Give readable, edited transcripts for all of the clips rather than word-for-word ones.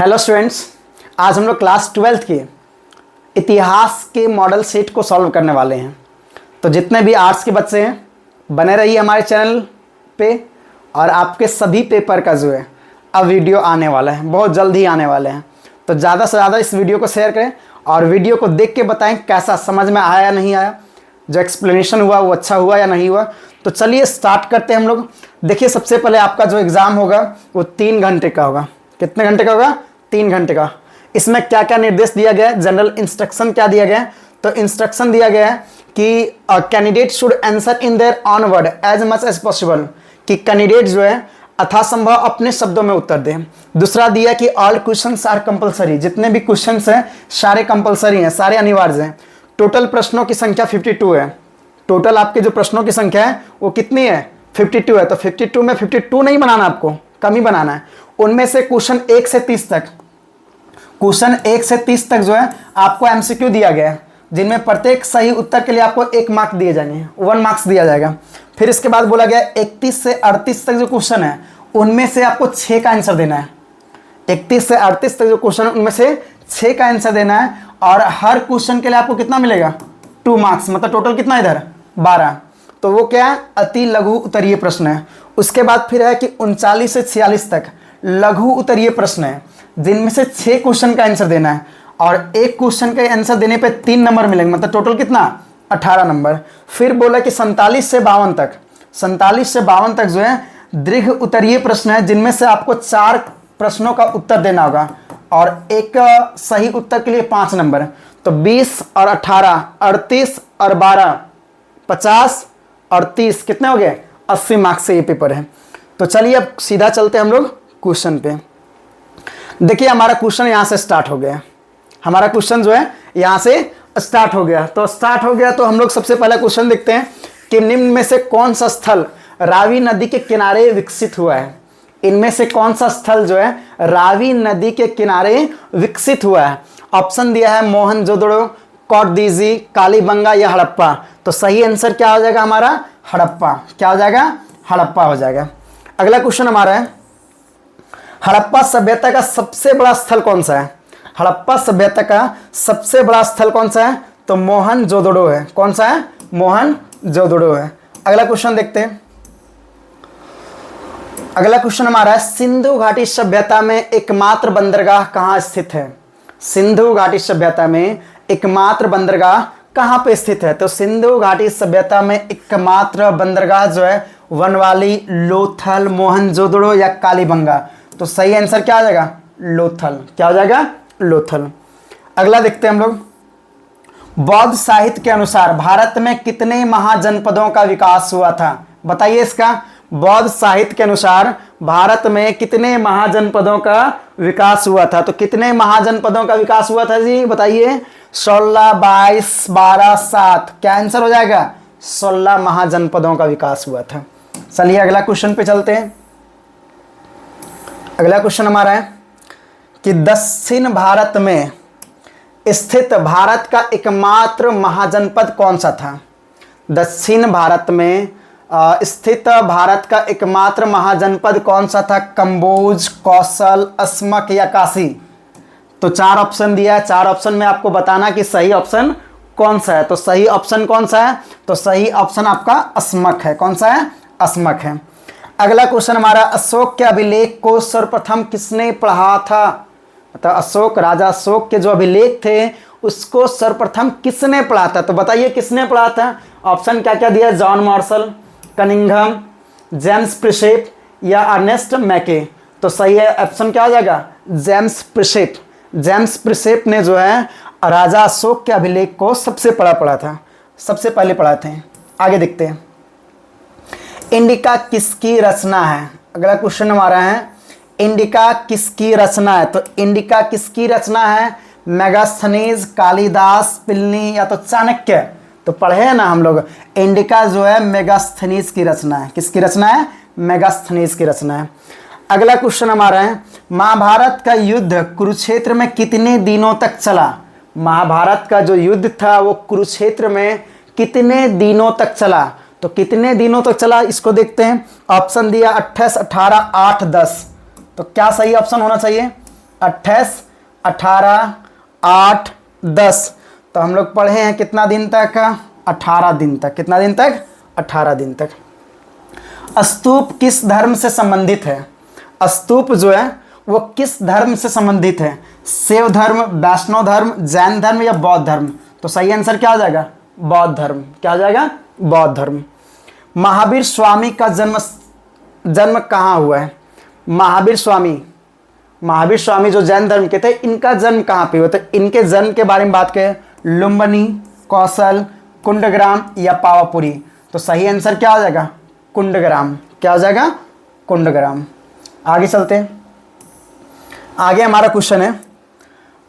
Hello students, आज हम लोग क्लास 12th के इतिहास के मॉडल सेट को सॉल्व करने वाले हैं। तो जितने भी आर्ट्स के बच्चे हैं बने रहिए हमारे चैनल पे, और आपके सभी पेपर का जो है अब वीडियो आने वाला है, बहुत जल्द ही आने वाले हैं। तो ज़्यादा से ज़्यादा इस वीडियो को शेयर करें और वीडियो को देख के बताएं कैसा समझ में आया या नहीं आया, जो एक्सप्लेनेशन हुआ वो अच्छा हुआ या नहीं हुआ। तो चलिए स्टार्ट करते हैं हम लोग। देखिए, सबसे पहले आपका जो एग्ज़ाम होगा वो 3 घंटे का होगा। कितने घंटे का होगा? 3 घंटे का। इसमें क्या क्या निर्देश दिया गया है, जनरल इंस्ट्रक्शन क्या दिया गया है? तो इंस्ट्रक्शन दिया गया है कि candidate should answer in their own word as much as possible, कि कैंडिडेट जो है अथासंभव अपने शब्दों में उत्तर दें। दूसरा दिया कि ऑल क्वेश्चंस आर कंपलसरी, जितने भी क्वेश्चंस हैं सारे कंपलसरी हैं, सारे अनिवार्य हैं। टोटल प्रश्नों की संख्या 52 है। टोटल आपके जो प्रश्नों की संख्या है वो कितनी है? 52 है। तो 52 में 52 नहीं बनाना, आपको कम ही बनाना है। उनमें से क्वेश्चन 1 से 30 तक, क्वेश्चन 1 से 30 तक जो है आपको एमसीक्यू दिया गया है, जिनमें प्रत्येक सही उत्तर के लिए आपको 1 मार्क दिए जाएंगे, 1 मार्क्स दिया जाएगा। फिर इसके बाद बोला गया 31 से 38 तक जो क्वेश्चन है उनमें से आपको 6 का आंसर देना है। 31 से 38 तक जो क्वेश्चन है उनमें से 6 का आंसर देना है, और हर क्वेश्चन के लिए आपको कितना मिलेगा? 2 मार्क्स। मतलब टोटल कितना इधर? 12। तो वो क्या है? अति लघु उत्तरीय प्रश्न है। उसके बाद फिर है कि 39 से 46 तक लघु उत्तरीय प्रश्न है, जिनमें से 6 क्वेश्चन का आंसर देना है, और एक क्वेश्चन का आंसर देने पे 3 नंबर मिलेंगे। मतलब टोटल कितना? 18 नंबर। फिर बोला कि 47 से 52 तक, 47 से 52 तक जो है दीर्घ उत्तरीय प्रश्न है, जिनमें से आपको 4 प्रश्नों का उत्तर देना होगा, और एक सही उत्तर के लिए 5 नंबर। तो 20 और 18, 38 और 12, 50 और 30, कितने हो गए? 80 मार्क्स से ये पेपर है। तो चलिए अब सीधा चलते हैं हम लोग क्वेश्चन पे। देखिए, हमारा क्वेश्चन यहाँ से स्टार्ट हो गया। हमारा क्वेश्चन जो है यहाँ से स्टार्ट हो गया। तो स्टार्ट हो गया तो हम लोग सबसे पहला क्वेश्चन देखते हैं कि निम्न में से कौन सा स्थल रावी नदी के किनारे विकसित हुआ है। इनमें से कौन सा स्थल जो है रावी नदी के किनारे विकसित हुआ है? ऑप्शन दिया है मोहनजोदड़ो, कौडदीजी, कालीबंगा या हड़प्पा। तो सही आंसर क्या हो जाएगा हमारा? हड़प्पा। क्या हो जाएगा? हड़प्पा हो जाएगा। अगला क्वेश्चन हमारा है, हड़प्पा सभ्यता का सबसे बड़ा स्थल कौन सा है? हड़प्पा सभ्यता का सबसे बड़ा स्थल कौन सा है? तो मोहनजोदड़ो है। कौन सा है? मोहनजोदड़ो है। अगला क्वेश्चन देखते हैं। अगला क्वेश्चन हमारा है, सिंधु घाटी सभ्यता में एकमात्र बंदरगाह कहाँ स्थित है? सिंधु घाटी सभ्यता में एकमात्र बंदरगाह कहाँ पे स्थित है? तो सिंधु घाटी सभ्यता में एकमात्र बंदरगाह जो है वनवाली, लोथल, मोहनजोदड़ो या कालीबंगा। तो सही आंसर क्या आ जाएगा? लोथल। क्या हो जाएगा? लोथल। अगला देखते हैं हम लोग, बौद्ध साहित्य के अनुसार भारत में कितने महाजनपदों का विकास हुआ था? बताइए इसका। बौद्ध साहित्य के अनुसार भारत में कितने महाजनपदों का विकास हुआ था? तो कितने महाजनपदों का विकास हुआ था जी? बताइए। 16, 22, 12, 7। क्या आंसर हो जाएगा? 16 महाजनपदों का विकास हुआ था। चलिए अगला क्वेश्चन पे चलते हैं। अगला क्वेश्चन हमारा है कि दक्षिण भारत में स्थित भारत का एकमात्र महाजनपद कौन सा था? दक्षिण भारत में स्थित भारत का एकमात्र महाजनपद कौन सा था? कंबोज, कौशल, अस्मक या काशी। तो 4 ऑप्शन दिया है। 4 ऑप्शन में आपको बताना कि सही ऑप्शन कौन सा है। तो सही ऑप्शन कौन सा है? तो सही ऑप्शन आपका अस्मक है। कौन सा है? अस्मक है। अगला क्वेश्चन हमारा, अशोक के अभिलेख को सर्वप्रथम किसने पढ़ा था? तो अशोक, राजा अशोक के जो अभिलेख थे उसको सर्वप्रथम किसने पढ़ा था? तो बताइए किसने पढ़ा था। ऑप्शन क्या क्या दिया? जॉन मार्शल, कनिंघम, जेम्स प्रिसेप या अर्नेस्ट मैके। तो सही है ऑप्शन क्या हो जाएगा? जेम्स प्रिसेप। जेम्स प्रिसेप ने जो है राजा अशोक के अभिलेख को सबसे पढ़ा था, सबसे पहले पढ़ा थे। आगे देखते हैं, इंडिका किसकी रचना है? अगला क्वेश्चन हमारा है, इंडिका किसकी रचना है? तो इंडिका किसकी रचना है? मेगास्थनीज, कालिदास, प्लिनी या तो चाणक्य। तो पढ़े हैं ना हम लोग, इंडिका जो है मेगास्थनीज की रचना है। किसकी रचना है? मेगास्थनीज की रचना है। अगला क्वेश्चन हमारा है, महाभारत का युद्ध कुरुक्षेत्र में कितने दिनों तक चला? महाभारत का जो युद्ध था वो कुरुक्षेत्र में कितने दिनों तक चला? तो कितने दिनों तक चला इसको देखते हैं। ऑप्शन दिया 28, 18, 8, 10। तो क्या सही ऑप्शन होना चाहिए? 28, 18, 8, 10। तो हम लोग पढ़े हैं कितना दिन तक? 18 दिन तक। कितना दिन तक? 18 दिन तक। स्तूप किस धर्म से संबंधित है? स्तूप जो है वो किस धर्म से संबंधित है? शैव धर्म, वैष्णव धर्म, जैन धर्म या बौद्ध धर्म? तो सही आंसर क्या हो जाएगा? बौद्ध धर्म। क्या हो जाएगा? बौद्ध धर्म। महावीर स्वामी का जन्म कहाँ हुआ है? महावीर स्वामी जो जैन धर्म के थे, इनका जन्म कहाँ पे हुआ? तो इनके जन्म के बारे में बात करें, लुम्बिनी, कौशल, कुंडग्राम या पावापुरी? तो सही आंसर क्या हो जाएगा? कुंडग्राम। क्या हो जाएगा? कुंडग्राम। आगे चलते हैं। आगे हमारा क्वेश्चन है,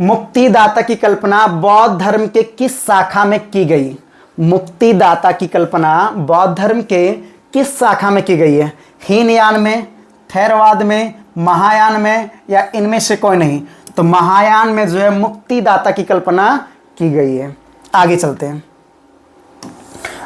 मुक्तिदाता की कल्पना बौद्ध धर्म के किस शाखा में की गई? मुक्तिदाता की कल्पना बौद्ध धर्म के किस शाखा में की गई है? हीनयान में, थेरवाद में, महायान में या इनमें से कोई नहीं? तो महायान में जो है मुक्तिदाता की कल्पना की गई है। आगे चलते हैं।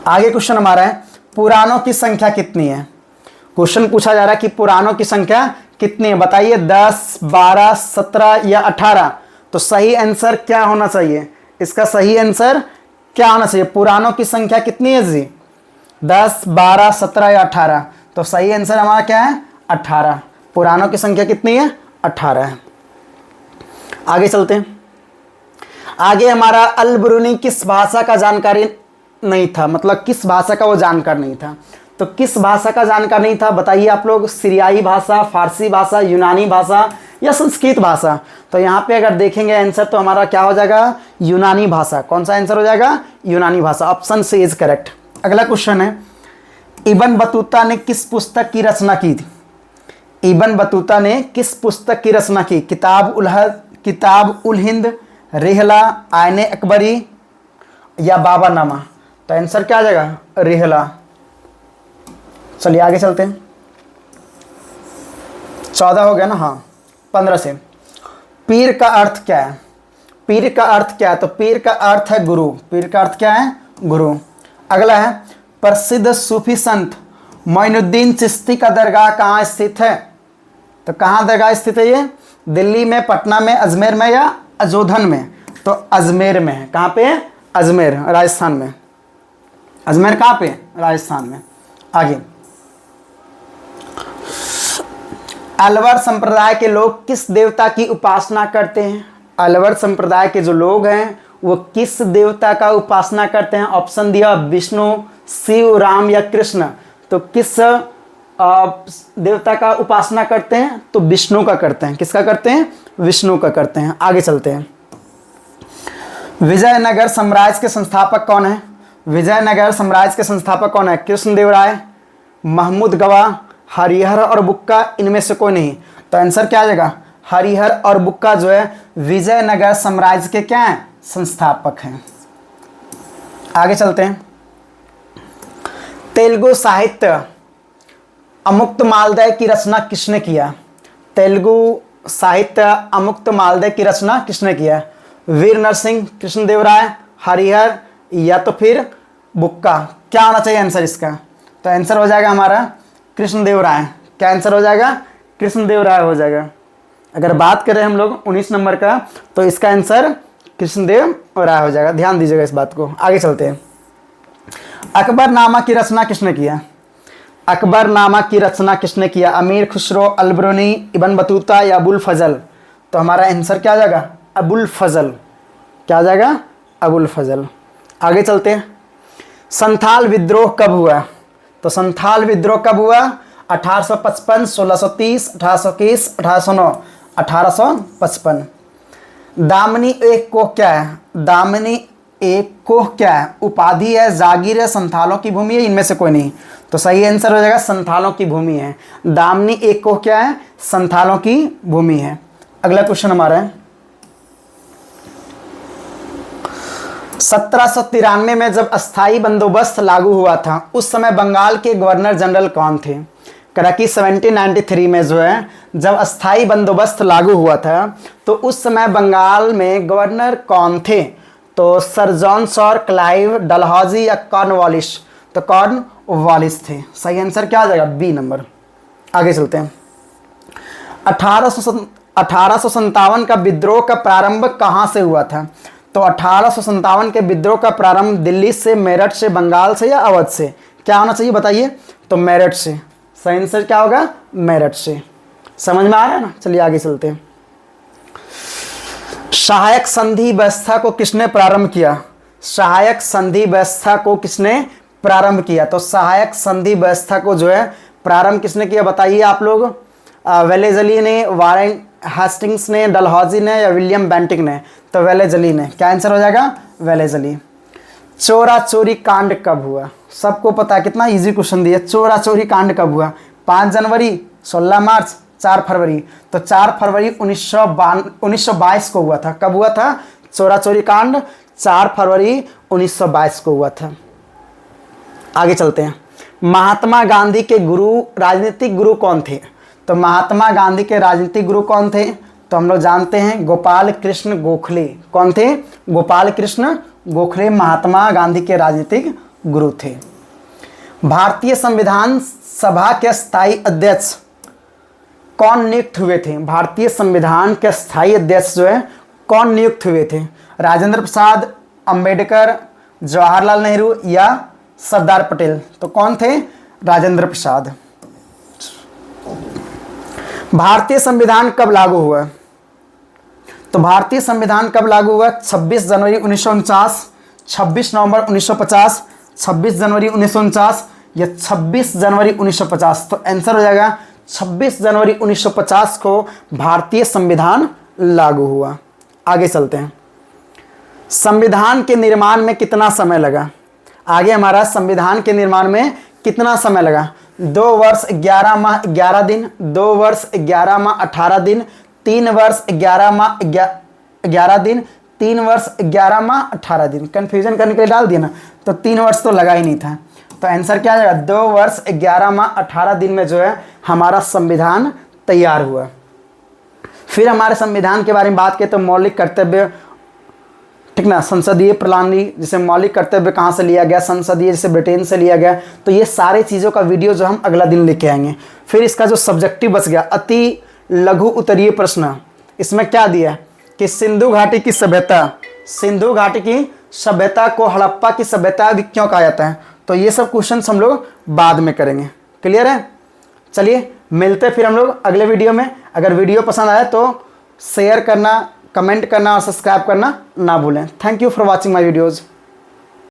आगे क्वेश्चन हमारा है, पुराणों की संख्या कितनी है? क्वेश्चन पूछा जा रहा है कि पुराणों की संख्या कितनी है, बताइए। 10, 12, 17 या 18? तो सही आंसर क्या होना चाहिए? इसका सही आंसर क्या होना चाहिए? पुराणों की संख्या कितनी है जी? 10, 12, 17 या 18? तो सही आंसर हमारा क्या है? 18। पुराणों की संख्या कितनी है? 18 है। आगे चलते हैं। आगे हमारा अल-बिरूनी किस भाषा का जानकारी नहीं था? मतलब किस भाषा का वो जानकार नहीं था? तो किस भाषा का जानकार नहीं था, बताइए आप लोग। सीरियाई भाषा, फारसी भाषा, यूनानी भाषा या संस्कृत भाषा? तो यहाँ पे अगर देखेंगे आंसर तो हमारा क्या हो जाएगा? यूनानी भाषा। कौन सा आंसर हो जाएगा? यूनानी भाषा। Option C is correct. अगला क्वेश्चन है, इब्न बतूता ने किस पुस्तक की रचना की थी? इब्न बतूता ने किस पुस्तक की रचना की? किताब उल हिंद, रिहला, आयने अकबरी या बाबरनामा? तो आंसर क्या आ जाएगा? रिहला। चलिए आगे चलते हैं। 14 हो गया ना? हाँ, 15 से। पीर का अर्थ क्या है? पीर का अर्थ क्या है? तो पीर का अर्थ है गुरु। पीर का अर्थ क्या है? गुरु। अगला है, प्रसिद्ध सूफी संत मोइनुद्दीन चिश्ती का दरगाह कहाँ स्थित है? तो कहाँ दरगाह स्थित है ये? दिल्ली में, पटना में, अजमेर में या अजोधन में? तो अजमेर में है। कहाँ पे है? अजमेर, राजस्थान में। अजमेर कहाँ पे? राजस्थान में। आगे, अलवर संप्रदाय के लोग किस देवता की उपासना करते हैं? अलवर संप्रदाय के जो लोग हैं वो किस देवता का उपासना करते हैं? ऑप्शन दिया, विष्णु, शिव, राम या कृष्ण? तो किस देवता का उपासना करते हैं? तो विष्णु का करते हैं। किसका करते हैं? विष्णु का करते हैं। आगे चलते हैं। विजयनगर साम्राज्य के संस्थापक कौन है? विजयनगर साम्राज्य के संस्थापक कौन है? कृष्णदेवराय, महमूद गवाह, हरिहर और बुक्का? इनमें से कोई नहीं। तो आंसर क्या आ जाएगा? हरिहर और बुक्का जो है विजयनगर साम्राज्य के क्या हैं? संस्थापक हैं। आगे चलते हैं। तेलुगु साहित्य अमुक्तमाल्यदा की रचना किसने किया? तेलुगु साहित्य अमुक्तमाल्यदा की रचना किसने किया? वीर नरसिंह, कृष्णदेवराय, हरिहर या तो फिर बुक्का? क्या होना चाहिए आंसर इसका? तो आंसर हो जाएगा हमारा कृष्णदेवराय। क्या आंसर हो जाएगा? कृष्णदेवराय हो जाएगा। अगर बात करें हम लोग 19 नंबर का, तो इसका आंसर कृष्णदेवराय हो जाएगा। ध्यान दीजिएगा इस बात को। आगे चलते हैं। अकबरनामा की रचना किसने किया? अकबरनामा की रचना किसने किया? अमीर खुसरो, अल-बिरूनी, इब्न बतूता या अबुल फजल? तो हमारा आंसर क्या आ जाएगा? अबुल फजल। क्या आ जाएगा? अबुल फजल। आगे चलते हैं। संथाल विद्रोह कब हुआ? तो संथाल विद्रोह कब हुआ? 1855, 1630, 1821, 1809? 1855। दामनी एक कोह क्या है? दामनी एक कोह क्या है? उपाधि है, जागीर है, संथालों की भूमि है? इनमें से कोई नहीं। तो सही आंसर हो जाएगा संथालों की भूमि है। दामनी एक कोह क्या है? संथालों की भूमि है। अगला क्वेश्चन हमारा है, 1793 में जब अस्थाई बंदोबस्त लागू हुआ था उस समय बंगाल के गवर्नर जनरल कौन थे? करा कि 1793 में जो है जब अस्थाई बंदोबस्त लागू हुआ था तो उस समय बंगाल में गवर्नर कौन थे? तो Sir John Shore, Clive, Dalhousie या कॉर्नवालिस? तो कॉर्नवालिस थे। सही आंसर क्या आ जाएगा? B number. आगे चलते हैं। 1857 का विद्रोह का प्रारंभ कहाँ से हुआ था? तो 1857 के विद्रोह का प्रारंभ दिल्ली से, मेरठ से, बंगाल से या अवध से? क्या होना चाहिए बताइए? तो मेरठ से। सही आंसर क्या होगा? मेरठ से। समझ में आ रहा है ना? चलिए आगे चलते हैं। सहायक संधि व्यवस्था को किसने प्रारंभ किया? सहायक संधि व्यवस्था को किसने प्रारंभ किया? तो सहायक संधि व्यवस्था को जो है प्रारंभ किसने किया बताइए आप लोग? वेलेजली ने, वारेन हेस्टिंग्स ने, डलहौजी ने या विलियम बेंटिक ने? तो वेलेजली ने। क्या आंसर हो जाएगा? वेलेजली। चोरा चोरी कांड कब हुआ? सबको पता है, कितना इजी क्वेश्चन दिया। चोरा चोरी कांड कब हुआ? 5 जनवरी, 16 मार्च, 4 फरवरी? तो 4 फरवरी 1922 को हुआ था। कब हुआ था चोरा चोरी कांड? 4 फरवरी 1922 को हुआ था। आगे चलते हैं। महात्मा गांधी के गुरु, राजनीतिक गुरु कौन थे? तो महात्मा गांधी के राजनीतिक गुरु कौन थे? तो हम लोग जानते हैं गोपाल कृष्ण गोखले। कौन थे? गोपाल कृष्ण गोखले महात्मा गांधी के राजनीतिक गुरु थे। भारतीय संविधान सभा के स्थायी अध्यक्ष कौन नियुक्त हुए थे? भारतीय संविधान के स्थायी अध्यक्ष जो है कौन नियुक्त हुए थे? राजेंद्र प्रसाद, अंबेडकर, जवाहरलाल नेहरू या सरदार पटेल? तो कौन थे? राजेंद्र प्रसाद। भारतीय संविधान कब लागू हुआ? तो भारतीय संविधान कब लागू हुआ? 26 जनवरी 1949, 26 नवंबर 1950, 26 जनवरी 1949 या 26 जनवरी 1950? तो आंसर हो जाएगा 26 जनवरी 1950 को भारतीय संविधान लागू हुआ। आगे चलते हैं। संविधान के निर्माण में कितना समय लगा? आगे हमारा संविधान के निर्माण में कितना समय लगा? 2 वर्ष 11 माह 11 दिन, 2 वर्ष 11 माह 18 दिन, 3 वर्ष 11 माह 11 दिन, 3 वर्ष 11 माह 18 दिन? कंफ्यूजन करने के लिए डाल दिया ना, तो 3 वर्ष तो लगा ही नहीं था। तो आंसर क्या आ जाएगा? 2 वर्ष 11 माह 18 दिन में जो है हमारा संविधान तैयार हुआ। फिर हमारे संविधान के बारे में बात करें तो मौलिक कर्तव्य, ठीक ना, संसदीय प्रणाली, जैसे मौलिक कर्तव्य कहाँ से लिया गया, संसदीय जैसे ब्रिटेन से लिया गया, तो ये सारे चीज़ों का वीडियो जो हम अगला दिन लेके आएंगे। फिर इसका जो सब्जेक्टिव बच गया अति लघु उत्तरीय प्रश्न, इसमें क्या दिया कि सिंधु घाटी की सभ्यता, सिंधु घाटी की सभ्यता को हड़प्पा की सभ्यता भी क्यों कहा जाता है? तो ये सब क्वेश्चन हम लोग बाद में करेंगे। क्लियर है? चलिए मिलते फिर हम लोग अगले वीडियो में। अगर वीडियो पसंद आए तो शेयर करना, कमेंट करना और सब्सक्राइब करना ना भूलें। Thank you for watching my videos.